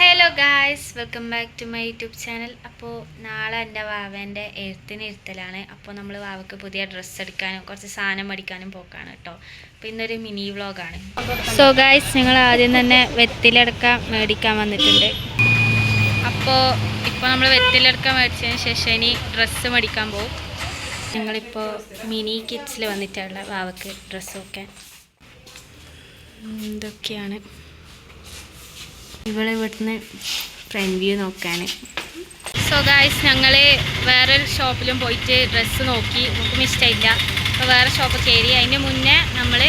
Hello guys, welcome back to my YouTube channel. അപ്പോൾ നാളെ എൻ്റെ വാവേൻ്റെ എഴുത്തിനിരുത്തലാണ്. അപ്പോൾ നമ്മൾ വാവക്ക് പുതിയ ഡ്രസ്സ് എടുക്കാനും കുറച്ച് സാധനം മേടിക്കാനും പോക്കാണ് കേട്ടോ. അപ്പോൾ ഇന്നൊരു മിനി വ്ളോഗാണ്. സോ ഗായ്സ്, ഞങ്ങൾ ആദ്യം തന്നെ വെറ്റിലടക്കം മേടിക്കാൻ വന്നിട്ടുണ്ട്. അപ്പോൾ നമ്മൾ വെറ്റിലടക്കം മേടിച്ചതിന് ശേഷം ഇനി ഡ്രസ്സ് മേടിക്കാൻ പോകും. ഞങ്ങളിപ്പോൾ മിനി കിഡ്സിൽ വന്നിട്ടുള്ള വാവക്ക് ഡ്രസ്സ് വെക്കാൻ. ഇതൊക്കെയാണ് ഇവിടെ ഇവിടുന്ന് ഫ്രണ്ട് വ്യൂ നോക്കാൻ. സോ ഗായ്സ്, ഞങ്ങൾ വേറൊരു ഷോപ്പിലും പോയിട്ട് ഡ്രസ്സ് നോക്കി, നമുക്കും ഇഷ്ടമില്ല. അപ്പോൾ വേറെ ഷോപ്പ് കയറി. അതിന് മുന്നേ നമ്മൾ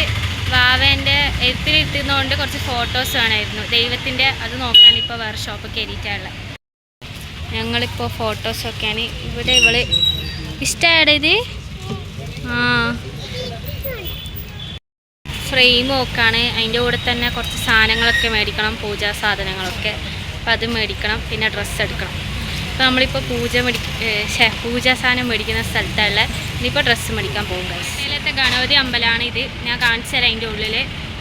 വാവേൻ്റെ എഴുത്തിലിട്ടുന്നതുകൊണ്ട് കുറച്ച് ഫോട്ടോസ് വേണമായിരുന്നു ദൈവത്തിൻ്റെ, അത് നോക്കാൻ ഇപ്പോൾ വേറെ ഷോപ്പ് കയറിയിട്ടുള്ളത്. ഞങ്ങളിപ്പോൾ ഫോട്ടോസ് നോക്കാൻ ഇവിടെ ഇഷ്ടമായത് ഇത് ഫ്രെയിം നോക്കാണ്. അതിൻ്റെ കൂടെ തന്നെ കുറച്ച് സാധനങ്ങളൊക്കെ മേടിക്കണം, പൂജാ സാധനങ്ങളൊക്കെ. അപ്പം അത് മേടിക്കണം, പിന്നെ ഡ്രസ്സ് എടുക്കണം. അപ്പോൾ നമ്മളിപ്പോൾ പൂജാ സാധനം മേടിക്കുന്ന സ്ഥലത്തുള്ള ഇനിയിപ്പോൾ ഡ്രസ്സ് മേടിക്കാൻ പോകും ഗൈസ്. മേലത്തെ ഗണപതി അമ്പലമാണ് ഇത്. ഞാൻ കാണിച്ചു തരാം അതിൻ്റെ ഉള്ളിൽ.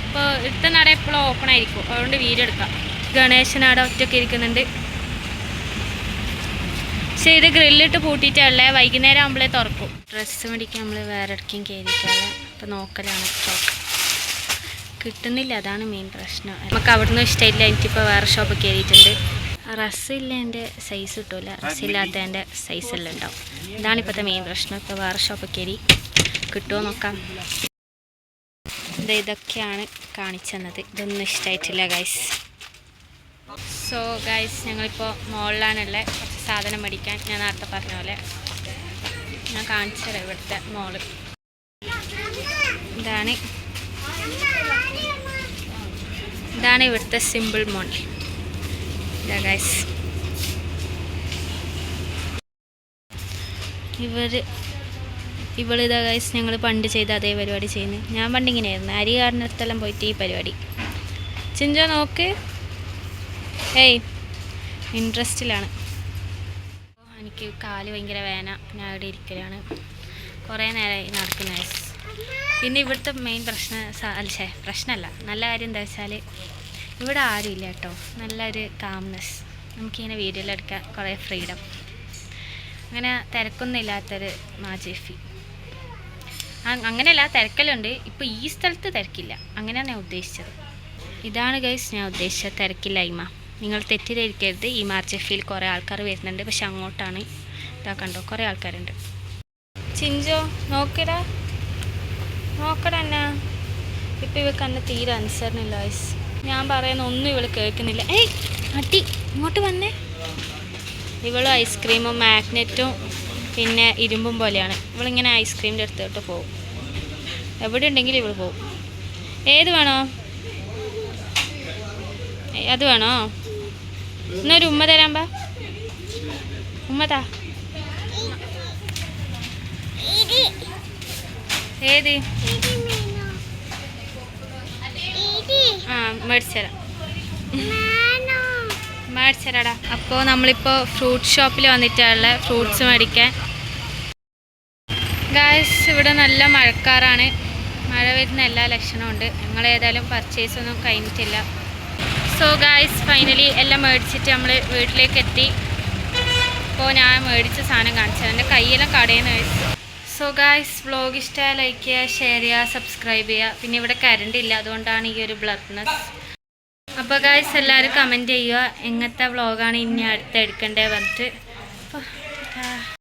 ഇപ്പോൾ ഇവിടുത്തെ നട എപ്പോഴും ഓപ്പൺ ആയിരിക്കും, അതുകൊണ്ട് വീഡിയോ എടുക്കാം. ഗണേശനട ഒറ്റയ്ക്ക് ഇരിക്കുന്നുണ്ട്. പക്ഷേ ഇത് ഗ്രില്ലിട്ട് പൂട്ടിയിട്ടുള്ള, വൈകുന്നേരം ആകുമ്പോഴേ തുറക്കും. ഡ്രസ്സ് മേടിക്കാൻ നമ്മൾ വേറെ ഇടയ്ക്കും കയറിയിട്ടുള്ള. അപ്പോൾ നോക്കലാണ് സ്റ്റോക്ക് കിട്ടുന്നില്ല, അതാണ് മെയിൻ പ്രശ്നം. നമുക്ക് അവിടുന്ന് ഇഷ്ടമില്ല. എനിക്കിപ്പോൾ വേറെ ഷോപ്പ് കയറിയിട്ടുണ്ട്. റസ്സില്ല എൻ്റെ സൈസ് കിട്ടില്ല, റസ്സില്ലാത്തതിൻ്റെ സൈസെല്ലാം ഉണ്ടാവും. ഇതാണ് ഇപ്പോഴത്തെ മെയിൻ പ്രശ്നം. ഇപ്പോൾ വേറെ ഷോപ്പ് കയറി കിട്ടുമോ നോക്കാം. ഇതൊക്കെയാണ് കാണിച്ചെന്നത്. ഇതൊന്നും ഇഷ്ടമായിട്ടില്ല ഗൈസ്. സോ ഗൈസ്, ഞങ്ങളിപ്പോൾ മോളിലാണുള്ളത്. കുറച്ച് സാധനം മേടിക്കാൻ. ഞാൻ നേരത്തെ പറഞ്ഞ പോലെ ഞാൻ കാണിച്ചു തരാം ഇവിടുത്തെ മോള്. ഇതാണ് ഇവിടുത്തെ സിമ്പിൾ മോൾ. ഗൈസ്, ഇവളിതാ ഗൈസ്, ഞങ്ങൾ പണ്ട് ചെയ്ത അതേ പരിപാടി ചെയ്യുന്നത്. ഞാൻ പണ്ട് ഇങ്ങനെയായിരുന്നു, അരി കാരണത്തെല്ലാം പോയിട്ട് ഈ പരിപാടി. ചിഞ്ചോ നോക്ക്, ഏയ് ഇൻട്രസ്റ്റിലാണ്. എനിക്ക് കാല് ഭയങ്കര വേദന, ഞാൻ ഇവിടെ ഇരിക്കലാണ്. കുറേ നേരമായി നടക്കുന്ന ഗൈസ്. പിന്നെ ഇവിടുത്തെ മെയിൻ പ്രശ്നമല്ല, നല്ല കാര്യം എന്താ വെച്ചാൽ ഇവിടെ ആരുമില്ല കേട്ടോ. നല്ലൊരു കാംനെസ്, നമുക്കിങ്ങനെ വീഡിയോയിലെടുക്കാൻ കുറേ ഫ്രീഡം. അങ്ങനെ തിരക്കൊന്നും ഇല്ലാത്തൊരു മാജേഫി. അങ്ങനെയല്ല, തിരക്കലുണ്ട്. ഇപ്പോൾ ഈ സ്ഥലത്ത് തിരക്കില്ല, അങ്ങനെയാണ് ഞാൻ ഉദ്ദേശിച്ചത്. ഇതാണ് ഗൈസ് ഞാൻ ഉദ്ദേശിച്ചത്, തിരക്കില്ലായ്മ. നിങ്ങൾ തെറ്റിദ്ധരിക്കരുത്. ഈ മാർജഫിയിൽ കുറേ ആൾക്കാർ വരുന്നുണ്ട്, പക്ഷെ അങ്ങോട്ടാണ്. ഇതാ കണ്ടോ, കുറേ ആൾക്കാരുണ്ട്. ചിഞ്ചോ നോക്കടാ എന്നാ. ഇപ്പം ഇവൾക്ക് എന്നെ തീരെ അനുസരണമില്ല ഗൈസ്. ഞാൻ പറയുന്ന ഒന്നും ഇവൾ കേൾക്കുന്നില്ല. ഏയ് അടി, ഇങ്ങോട്ട് വന്നേ. ഇവളും ഐസ്ക്രീമും മാഗ്നറ്റും പിന്നെ ഇരുമ്പും പോലെയാണ്. ഇവളിങ്ങനെ ഐസ്ക്രീമിൻ്റെ അടുത്തോട്ട് പോകും. എവിടെ ഉണ്ടെങ്കിലും ഇവൾ പോകും. ഏത് വേണോ? അത് വേണോ? എന്നൊരു ഉമ്മ തരാൻ പാ. ഉമ്മതാ. ഏത്? മേടിച്ചരാടാ. അപ്പോൾ നമ്മളിപ്പോൾ ഫ്രൂട്ട് ഷോപ്പിൽ വന്നിട്ടുള്ള ഫ്രൂട്ട്സ് മേടിക്കാൻ. ഗായ്സ്, ഇവിടെ നല്ല മഴക്കാറാണ്. മഴ വരുന്ന എല്ലാ ലക്ഷണവും ഉണ്ട്. ഞങ്ങൾ ഏതായാലും പർച്ചേസ് ഒന്നും കഴിഞ്ഞിട്ടില്ല. സോ ഗായ്സ്, ഫൈനലി എല്ലാം മേടിച്ചിട്ട് നമ്മൾ വീട്ടിലേക്ക് എത്തി. അപ്പോൾ ഞാൻ മേടിച്ച സാധനം കാണിച്ചത് എൻ്റെ കയ്യെല്ലാം കടയുന്ന ഗൈസ്. സോ ഗായ്സ്, വ്ളോഗ് ഇഷ്ടമായി ലൈക്ക് ചെയ്യുക, ഷെയർ ചെയ്യുക, സബ്സ്ക്രൈബ് ചെയ്യുക. പിന്നെ ഇവിടെ കറണ്ട് ഇല്ല, അതുകൊണ്ടാണ് ഈ ഒരു ബ്ലർനെസ്. അപ്പോൾ ഗായ്സ്, എല്ലാവരും കമൻറ്റ് ചെയ്യുക എങ്ങനത്തെ വ്ളോഗാണ് ഇനി അടുത്ത് എടുക്കേണ്ടത് പറഞ്ഞിട്ട്. അപ്പോൾ